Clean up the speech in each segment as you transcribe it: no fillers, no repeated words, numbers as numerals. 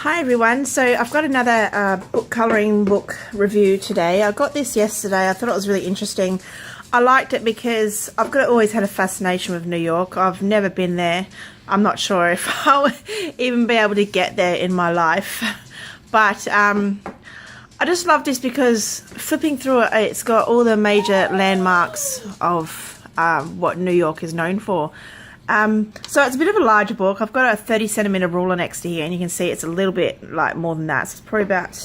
Hi everyone, so I've got another colouring book review today. I got this yesterday. I thought it was really interesting. I liked it because I've always had a fascination with New York. I've never been there. I'm not sure if I'll even be able to get there in my life. But I just love this because flipping through it, it's got all the major landmarks of what New York is known for. So it's a bit of a larger book. I've got a 30 centimeter ruler next to here, and you can see it's a little bit like more than that. So it's probably about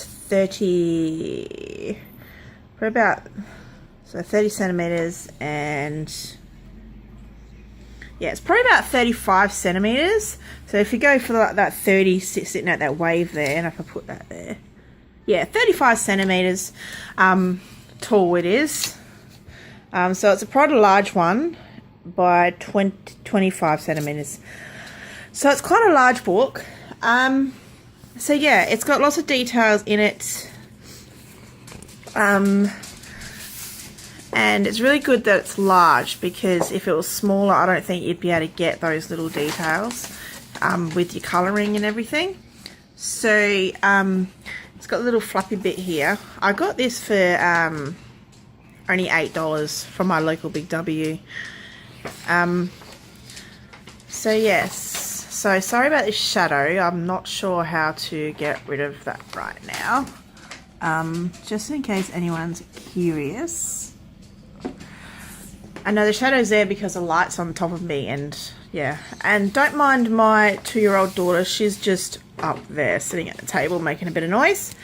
30 centimeters, and yeah, it's probably about 35 centimeters. So if you go for like that 30 sitting at that wave there, and if I put that there, yeah, 35 centimeters tall it is. So it's a quite a large one by 25 centimeters, so it's quite a large book. So yeah, it's got lots of details in it, and it's really good that it's large, because if it was smaller I don't think you'd be able to get those little details with your colouring and everything. So it's got a little fluffy bit here. I got this for only $8 from my local Big W. So yes, so sorry about this shadow. I'm not sure how to get rid of that right now, just in case anyone's curious. I know the shadow's there because the light's on top of me, and yeah, and don't mind my 2-year-old daughter. She's just up there sitting at the table making a bit of noise.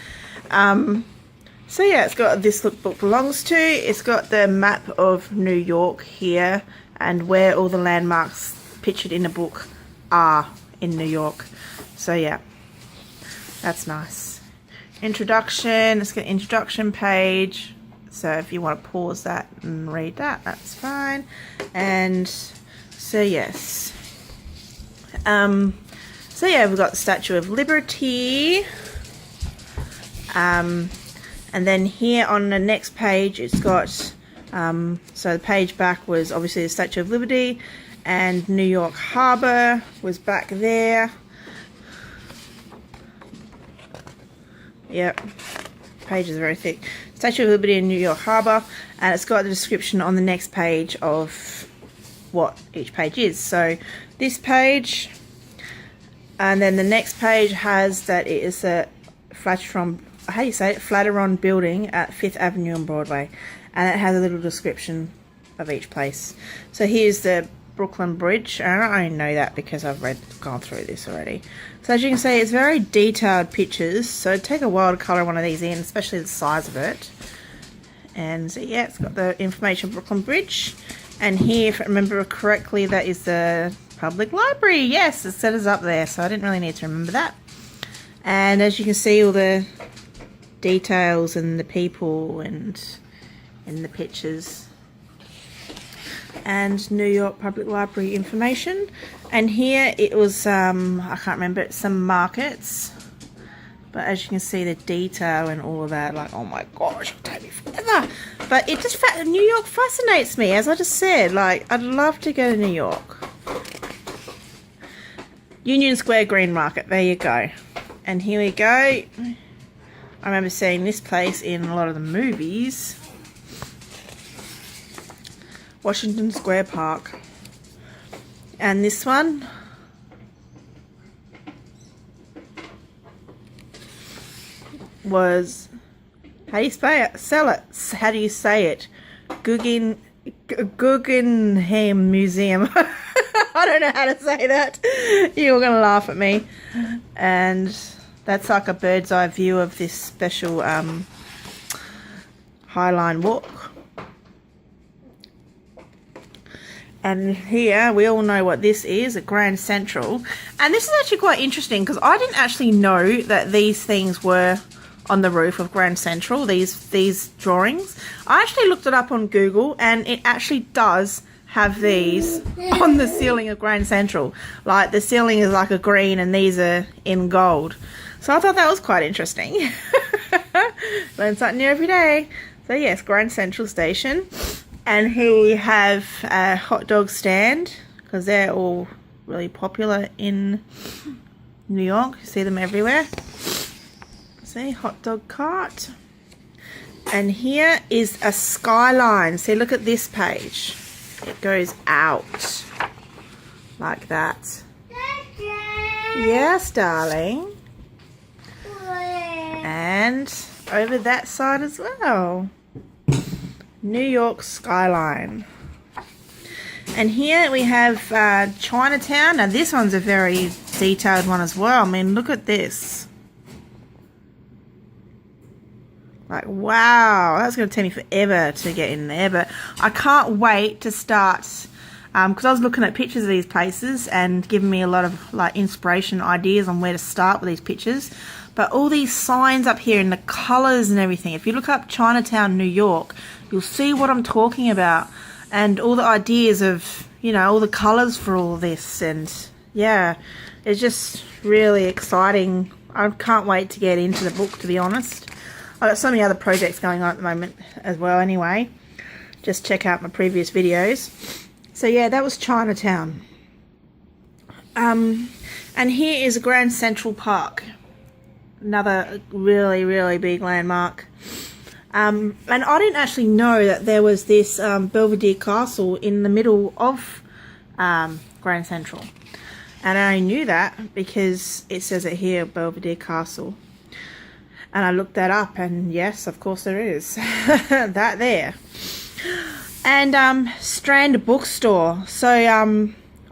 So yeah, it's got this book belongs to. It's got the map of New York here, and where all the landmarks pictured in the book are in New York. So yeah, that's nice. Introduction, it's got an introduction page, so if you want to pause that and read that, that's fine. And so yes, so yeah, we've got the Statue of Liberty, and then here on the next page it's got so the page back was obviously the Statue of Liberty, and New York Harbor was back there. Yep, page is very thick. Statue of Liberty and New York Harbor, and it's got the description on the next page of what each page is. So this page, and then the next page has that it is a Flatiron building at 5th Avenue and Broadway, and it has a little description of each place. So here's the Brooklyn Bridge, and I know that because I've gone through this already. So as you can see, it's very detailed pictures, so it'd take a while to colour one of these in, especially the size of it. And so yeah, it's got the information Brooklyn Bridge, and here, if I remember correctly, that is the public library. Yes, it says up there, so I didn't really need to remember that. And as you can see, all the details and the people and in the pictures, and New York Public Library information. And here it was I can't remember, some markets, but as you can see the detail and all of that, like, oh my gosh, it'll take me forever. But it just, New York fascinates me, as I just said. Like, I'd love to go to New York. Union Square Green Market, there you go. And here we go. I remember seeing this place in a lot of the movies. Washington Square Park. And this one was, how do you say it? How do you say it? Guggenheim Museum. I don't know how to say that. You're gonna laugh at me. And that's like a bird's eye view of this special Highline walk. And here, we all know what this is, a Grand Central. And this is actually quite interesting, because I didn't actually know that these things were on the roof of Grand Central, these drawings. I actually looked it up on Google, and it actually does have these on the ceiling of Grand Central. Like, the ceiling is like a green, and these are in gold. So I thought that was quite interesting. Learn something new every day. So yes, Grand Central Station. And here we have a hot dog stand, because they're all really popular in New York. You see them everywhere. See, hot dog cart. And here is a skyline. See, look at this page. It goes out like that. Yes, darling. And over that side as well. New York skyline. And here we have Chinatown. Now this one's a very detailed one as well. I mean, look at this. Like, wow, that's going to take me forever to get in there. But I can't wait to start, because I was looking at pictures of these places and giving me a lot of like inspiration, ideas on where to start with these pictures. But all these signs up here and the colours and everything, if you look up Chinatown, New York, you'll see what I'm talking about. And all the ideas of, you know, all the colours for all this. And yeah, it's just really exciting. I can't wait to get into the book, to be honest. I've got so many other projects going on at the moment as well anyway. Just check out my previous videos. So yeah, that was Chinatown. And here is Grand Central Park. Another really, really big landmark. And I didn't actually know that there was this Belvedere Castle in the middle of Grand Central. And I knew that because it says it here, Belvedere Castle. And I looked that up, and yes, of course there is. That there. And Strand Bookstore. So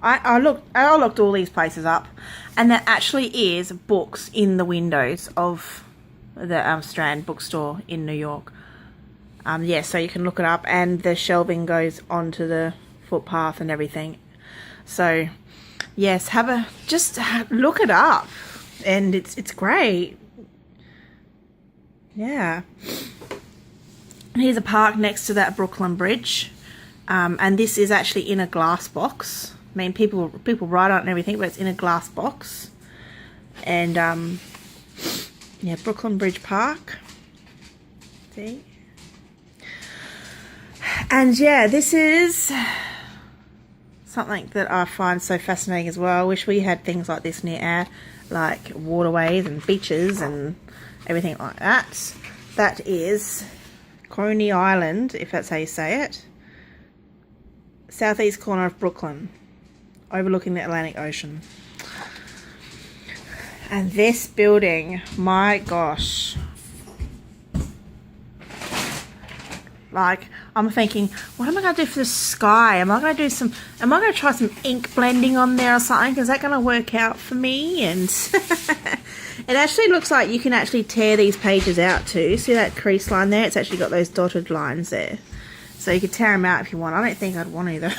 I looked all these places up, and there actually is books in the windows of the Strand Bookstore in New York. Yeah, so you can look it up, and the shelving goes onto the footpath and everything. So yes, just look it up, and it's great. Yeah. Here's a park next to that Brooklyn Bridge, and this is actually in a glass box. I mean, people write on it and everything, but it's in a glass box. And yeah, Brooklyn Bridge Park. See? And yeah, this is something that I find so fascinating as well. I wish we had things like this near our, like, waterways and beaches and everything like that. That is Coney Island, if that's how you say it. Southeast corner of Brooklyn, overlooking the Atlantic Ocean. And this building, my gosh. Like, I'm thinking, what am I going to do for the sky? Am I going to try some ink blending on there or something? Is that going to work out for me? And it actually looks like you can actually tear these pages out too. See that crease line there? It's actually got those dotted lines there. So you could tear them out if you want. I don't think I'd want to though.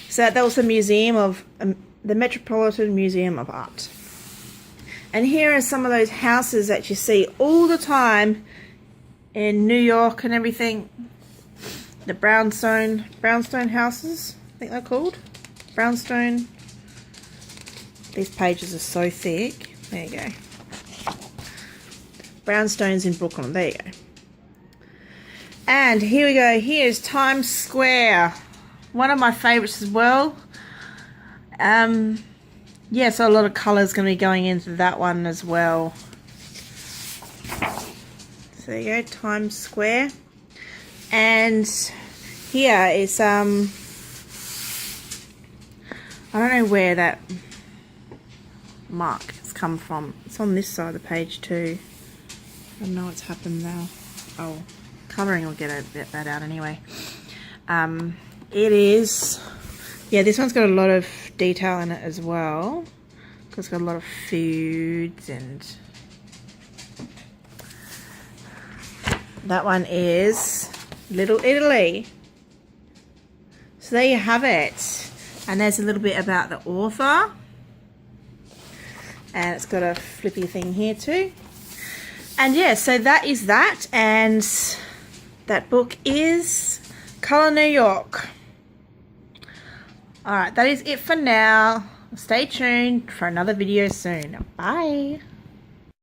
So that was the Museum of, the Metropolitan Museum of Art. And here are some of those houses that you see all the time in New York and everything. The brownstone houses, I think they're called. Brownstone. These pages are so thick. There you go. Brownstones in Brooklyn. There you go. And here we go. Here's Times Square. One of my favorites as well. Yeah, so a lot of colours going to be going into that one as well. So there you go, Times Square. And here is, I don't know where that mark has come from. It's on this side of the page too. I don't know what's happened now. Oh, covering will get that out anyway. It is, yeah, this one's got a lot of detail in it as well, because it's got a lot of foods. And that one is Little Italy. So there you have it. And there's a little bit about the author, and it's got a flippy thing here too. And yeah, so that is that, and that book is Color New York. Alright, that is it for now. Stay tuned for another video soon. Bye.